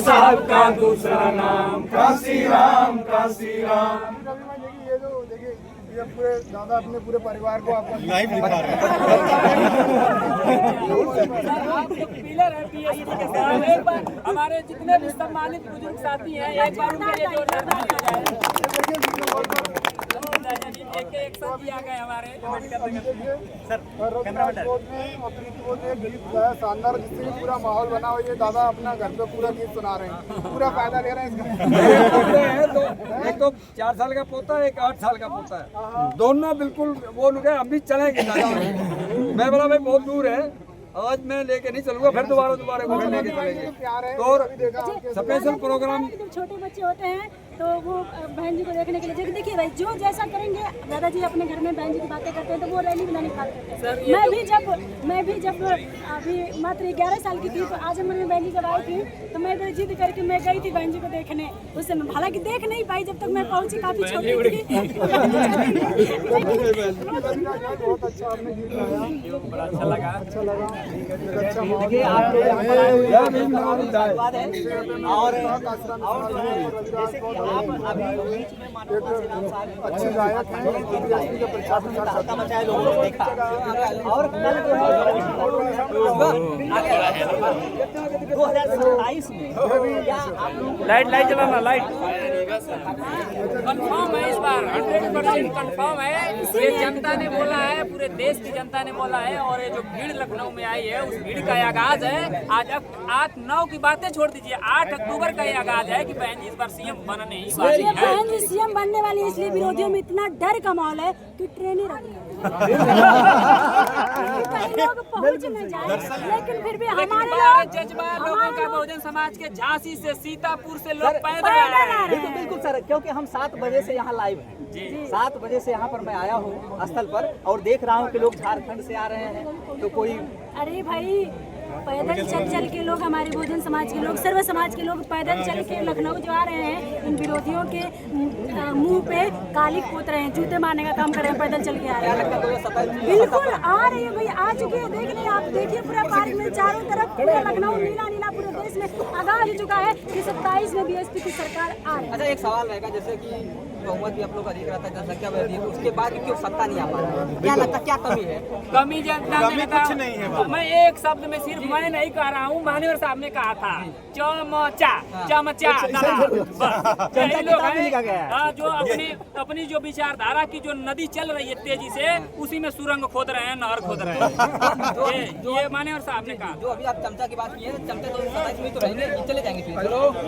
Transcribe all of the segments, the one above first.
साहब का दूसरा नाम काशी राम काशी राम। ये जो देखिए ये पूरे दादा अपने पूरे परिवार को आपका लाइव दिखा रहे हैं। पिलर है बीएसपी के साथ। एक बार हमारे जितने भी सम्मानित बुजुर्ग साथी हैं एक बार उनके लिए जोरदार ताली बजाएं। एक साथ ही आ गए हमारे शानदार जिससे पूरा माहौल बना हुआ। ये दादा अपना घर पे पूरा गीत सुना रहे हैं, पूरा फायदा ले रहे हैं इसका। एक तो 4 साल का पोता है, एक 8 साल का पोता है, दोनों बिल्कुल वो लोग हम भी चलेंगे दादा। मैं बोला भाई बहुत दूर है, आज मैं लेके नहीं चलूंगा, फिर दोबारा को लेके चलेंगे। तो स्पेशल प्रोग्राम छोटे बच्चे होते हैं तो वो बहन जी को देखने के लिए देखिए भाई जो जैसा करेंगे। दादाजी अपने घर में बहन जी की बातें करते हैं तो वो रैली भी नहीं करते हैं। मैं भी जब अभी मात्र 11 साल की थी तो आजमगढ़ में बहन जी जब आई थी तो मैं इधर जिद करके मैं गई थी बहन जी को देखने। उस समय हालांकि देख नहीं पाई जब तक मैं पहुंची, काफी छोटी थी। बहुत अच्छा आपने गीत गाया, बड़ा अच्छा लगा। अच्छा लगा। आप अभी बीच में मानव अच्छे गायक हैं, बीएसपी के प्रशासन का हल्का मचाए लोगों ने देखा। और कल जो है 2027 में क्या आप लोग लाइट चलाना लाइट कंफर्म है, इस बार 100% कंफर्म है। ये जनता ने बोला है, पूरे देश की जनता ने बोला है। और ये जो भीड़ लखनऊ में आई है उस भीड़ का आगाज है आज। 8-9 की बातें छोड़ दीजिए, 8 अक्टूबर का ये आगाज है कि बहन जी इस बार सीएम बनने ही वाली है। बहन जी सीएम बनने वाली है, इसलिए विरोधियों में इतना डर का माहौल है कि ट्रेन ही रख लोग पहुंच न जाए। लेकिन फिर भी हमारे जज्बा लोगों का बहुजन समाज के झांसी से सीतापुर से लोग पैदल आ रहे हैं। बिल्कुल बिल्कुल सर, क्योंकि हम 7 बजे से यहाँ लाइव हैं। 7 बजे से यहाँ पर मैं आया हूँ स्थल पर और देख रहा हूँ कि लोग झारखंड से आ रहे हैं। तो कोई अरे भाई पैदल चल के लोग, हमारे बहुजन समाज के लोग, सर्व समाज के लोग पैदल चल के लखनऊ जो आ रहे हैं, इन विरोधियों के मुंह पे काली पोत रहे हैं, जूते मारने का काम कर रहे हैं, पैदल चल के आ रहे हैं। बिल्कुल आ रही है भाई, आ चुकी है। देख रहे हैं आप, देखिए पूरा पार्क में चारों तरफ पूरा लखनऊ नीला नीला पूरे देश में आगाज हो चुका है कि 27 में बीएसपी की सरकार आ रही है। अच्छा, एक सवाल रहेगा, जैसे कि बहुमत भी आप लोग का अधिक रहता है, जनसंख्या बढ़ती है, उसके बाद भी क्यों सत्ता नहीं आ पा रहा है? क्या लगता है क्या कमी है? कमी जनता ने कुछ नहीं है। मैं एक शब्द में, सिर्फ मैं नहीं कह रहा हूँ, महानवर साहब ने कहा था चमचा चमचा। जो अपनी जो विचारधारा की जो नदी चल रही है तेजी से, उसी में सुरंग खोद रहे हैं, नहर खोद रहे हैं। ये मान्यवर साहब ने कहा। जो अभी आप चमचा की बात की है, चमचा तो 27 में तो रहेंगे, चले जाएंगे फिर।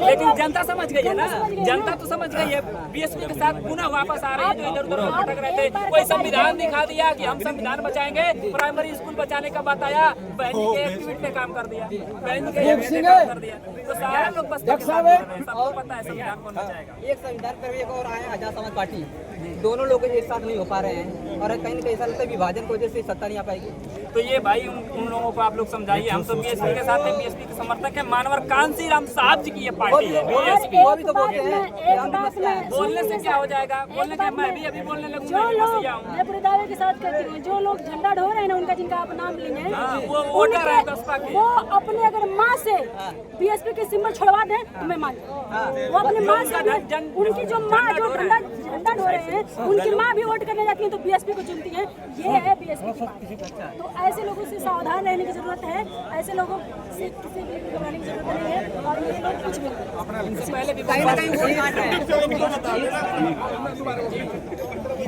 लेकिन जनता समझ गई है ना, जनता तो समझ गई है। बीएसपी के साथ पुनः वापस आ रहे हैं जो इधर उधर भटक रहे थे। कोई संविधान दिखा दिया कि हम संविधान बचाएंगे, प्राइमरी स्कूल बचाने का बताया, बहन जी के एक्टिविटी ने काम कर दिया, बहन जी के एक्टिविटी ने काम कर दिया। तो सारे लोग बस सबको पता है संविधान कौन बचाएगा। एक संविधान पर एक और आया आजाद समाज पार्टी, दोनों लोग एक साथ नहीं हो पा रहे हैं और कहीं ना कहीं ऐसा लगता है विभाजन की वजह से सत्ता नहीं आ पाएगी। तो ये भाई उन लोगों को आप लोग समझाइए। हम तो बीएसपी के साथ हैं, बीएसपी के समर्थक है। मानवर कांसी राम साहब जी की ये पार्टी है बीएसपी। वो भी तो बोलते हैं, बोलने से क्या हो जाएगा? बोलने के मैं भी अभी बोलने लगूंगा। जो लोग, मैं पूरे दावे के साथ कहती हूँ, जो लोग झंडा ढो रहे हैं ना, उनका जिनका आप नाम लेंगे, वो वोटर है बसपा के। वो अपने अगर माँ से बीएसपी के सिंबल छुड़वा दें तो मैं मान लूं। वो अपने माँ से, उनकी जो माँ जो झंडा ढो रहे हैं, उनकी माँ भी वोट करने जाती है तो बीएसपी को चुनती है। ये है बीएसपी की पार्टी। तो ऐसे लोगों से सावधान रहने की जरूरत है। ऐसे लोगों से किसी भी घबराने की जरूरत नहीं है। और ये लोग कुछ भी पहले भी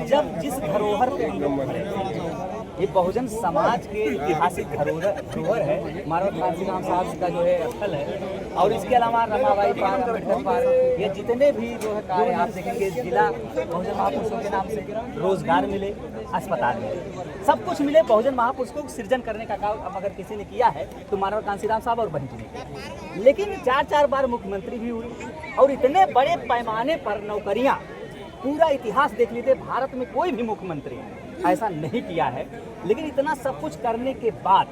जब जिस धरोहर पे हम लोग खड़े हैं, ये बहुजन समाज के ऐतिहासिक धरोहर है, मानव कांसी राम साहब का जो है स्थल है। और इसके अलावा रमाबाई पार्क, अम्बेडकर पार्क, ये जितने भी जो है कार्य आप देखेंगे, जिला बहुजन महापुरुषों के नाम से रोजगार मिले, अस्पताल मिले, सब कुछ मिले। बहुजन महापुरुषों को सृजन करने का काम अब अगर किसी ने किया है तो मानव कांसी राम साहब और बहन जी ने किया। लेकिन 4-4 बार मुख्यमंत्री भी हुए और इतने बड़े पैमाने पर नौकरियाँ, पूरा इतिहास देख लीजिए, भारत में कोई भी मुख्यमंत्री ऐसा नहीं किया है। लेकिन इतना सब कुछ करने के बाद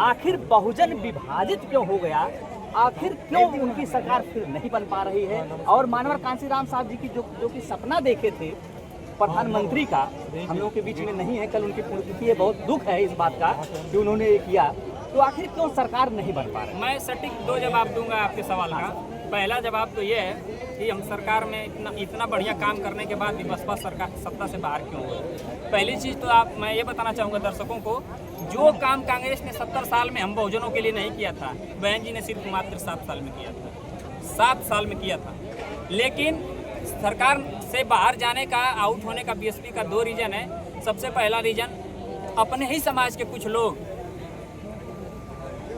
आखिर बहुजन विभाजित क्यों हो गया? आखिर क्यों उनकी सरकार फिर नहीं बन पा रही है? और मानवर कांसी राम साहब जी की जो कि सपना देखे थे प्रधानमंत्री का, हम लोगों के बीच में नहीं है। कल उनकी पुण्यतिथि है, बहुत दुख है इस बात का कि उन्होंने ये किया। तो आखिर क्यों सरकार नहीं बन पा रही? मैं सटीक 2 जवाब दूंगा आपके सवाल का। पहला जवाब तो ये है कि हम सरकार में इतना बढ़िया काम करने के बाद भी बसपा सरकार सत्ता से बाहर क्यों हुई। पहली चीज़ तो मैं ये बताना चाहूँगा दर्शकों को, जो काम कांग्रेस ने 70 साल में हम बहुजनों के लिए नहीं किया था, बहन जी ने सिर्फ मात्र 7 साल में किया था। 7 साल में किया था। लेकिन सरकार से बाहर जाने का, आउट होने का बीएसपी का 2 रीज़न है। सबसे पहला रीज़न, अपने ही समाज के कुछ लोग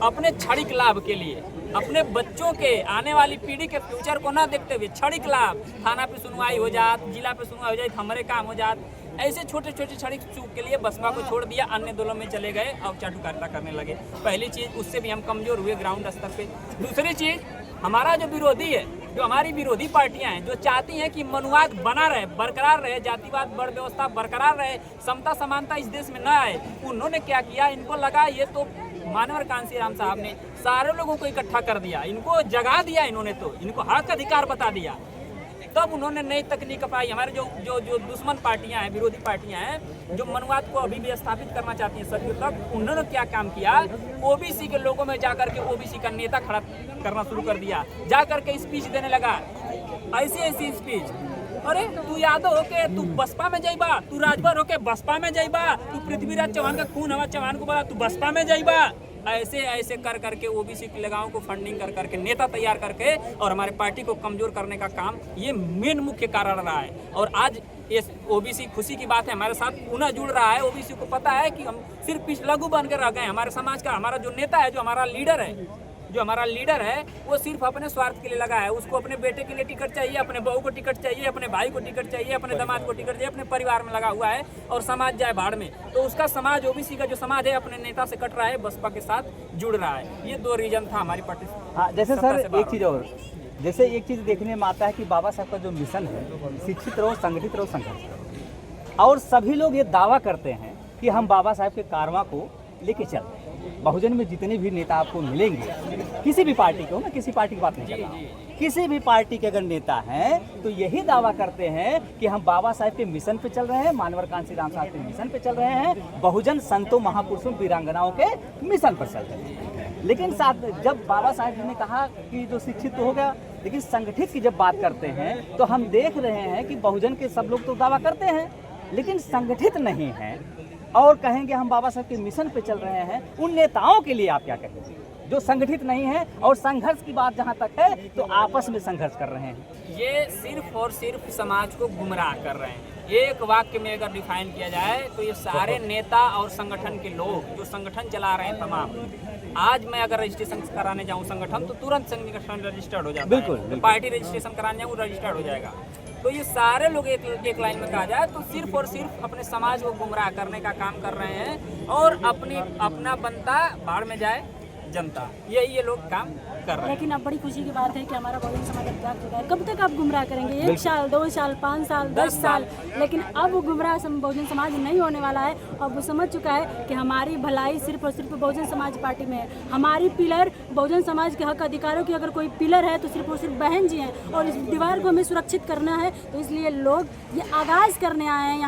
अपने क्षणिक लाभ के लिए, अपने बच्चों के आने वाली पीढ़ी के फ्यूचर को ना देखते हुए क्षणिक लाभ, थाना पे सुनवाई हो जात, जिला पे सुनवाई हो जाए, हमारे काम हो जात, ऐसे छोटे छोटे क्षणिक चूक के लिए बसपा को छोड़ दिया, अन्य दलों में चले गए और चाटुकारिता करने लगे। पहली चीज़, उससे भी हम कमजोर हुए ग्राउंड स्तर पे। दूसरी चीज़, हमारा जो विरोधी है, जो हमारी विरोधी पार्टियां हैं, जो चाहती हैं कि मनुवाद बना रहे, बरकरार रहे, जातिवाद बड़ व्यवस्था बरकरार रहे, समता समानता इस देश में न आए, उन्होंने क्या किया, इनको लगा ये तो मानवर कांसीराम साहब ने सारे लोगों को इकट्ठा कर दिया, इनको जगा दिया, इन्होंने तो इनको हक अधिकार बता दिया। तब उन्होंने नई तकनीक अपनाई। हमारे जो दुश्मन पार्टियां हैं, विरोधी पार्टियां हैं, जो मनुवाद को अभी भी स्थापित करना चाहती हैं सदियों तक, उन्होंने क्या काम किया, ओबीसी के लोगों में जाकर के ओबीसी का नेता खड़ा करना शुरू कर दिया, जाकर के स्पीच देने लगा, ऐसी स्पीच। अरे तू यादव होके तू बसपा में जाइबा, तू राजभर होके बसपा में जाइबा, तू पृथ्वीराज चौहान का खून हवा चौहान को बोला तू बसपा में जाइबा। ऐसे कर करके ओबीसी की लगाओं को फंडिंग कर करके नेता तैयार करके और हमारे पार्टी को कमजोर करने का काम, ये मेन मुख्य कारण रहा है। और आज ये ओबीसी खुशी की बात है, हमारे साथ पुनः जुड़ रहा है। ओबीसी को पता है कि हम सिर्फ पिछलग्गू बन कर रह गए। हमारे समाज का हमारा जो नेता है, जो हमारा लीडर है, वो सिर्फ अपने स्वार्थ के लिए लगा है। उसको अपने बेटे के लिए टिकट चाहिए, अपने बहू को टिकट चाहिए, अपने भाई को टिकट चाहिए, अपने दामाद को टिकट चाहिए, अपने परिवार में लगा हुआ है और समाज जाए भाड़ में। तो उसका समाज, ओबीसी का जो समाज है, अपने नेता से कट रहा है, बसपा के साथ जुड़ रहा है। ये 2 रीजन था हमारी पार्टी। हाँ, जैसे सर एक चीज़ और, जैसे एक चीज़ देखने में आता है कि बाबा साहब का जो मिशन है, शिक्षित रहो, संगठित रहो, संघर्ष करो, और सभी लोग ये दावा करते हैं कि हम बाबा साहब के कारवां को लेके चल रहे हैं। बहुजन में जितने भी नेता आपको मिलेंगे, किसी भी पार्टी के हो, मैं किसी पार्टी की बात नहीं कर रहा हूँ, किसी भी पार्टी के अगर नेता हैं तो यही दावा करते हैं कि हम बाबा साहब के मिशन पे चल रहे हैं, मानवर कांसीराम साहब के मिशन पे चल रहे हैं, बहुजन संतों, महापुरुषों, वीरांगनाओं के मिशन पर चल रहे हैं। लेकिन साथ जब बाबा साहब जी ने कहा कि जो शिक्षित तो हो गया, लेकिन संगठित की जब बात करते हैं तो हम देख रहे हैं कि बहुजन के सब लोग तो दावा करते हैं लेकिन संगठित नहीं है, और कहेंगे हम बाबा साहब के मिशन पे चल रहे हैं। उन नेताओं के लिए आप क्या कहेंगे जो संगठित नहीं है? और संघर्ष की बात जहां तक है तो आपस में संघर्ष कर रहे हैं। ये सिर्फ और सिर्फ समाज को गुमराह कर रहे हैं। एक वाक्य में अगर डिफाइन किया जाए तो ये सारे नेता और संगठन के लोग जो संगठन चला रहे हैं तमाम, आज मैं अगर रजिस्ट्रेशन कराने जाऊँ संगठन तो तुरंत संगठन रजिस्टर्ड हो जाता है। बिल्कुल। पार्टी रजिस्ट्रेशन कराने जाऊँ रजिस्टर्ड हो जाएगा। तो ये सारे लोग एक लाइन में कहा जाए तो सिर्फ और सिर्फ अपने समाज को गुमराह करने का काम कर रहे हैं और अपना बनता भाड़ में जाए जनता, यही ये लोग काम कर रहे हैं। लेकिन अब बड़ी खुशी की बात है कि हमारा बहुजन समाज अब जाग चुका है। कब तक आप गुमराह करेंगे? 1 साल, 2 साल, 5 साल, 10 साल, लेकिन अब वो गुमराह बहुजन समाज नहीं होने वाला है। और वो समझ चुका है कि हमारी भलाई सिर्फ और सिर्फ बहुजन समाज पार्टी में है। हमारी पिलर बहुजन समाज के हक अधिकारों की अगर कोई पिलर है तो सिर्फ और सिर्फ बहन जी हैं, और इस दीवार को हमें सुरक्षित करना है। तो इसलिए लोग ये आगाज़ करने आए हैं यहाँ।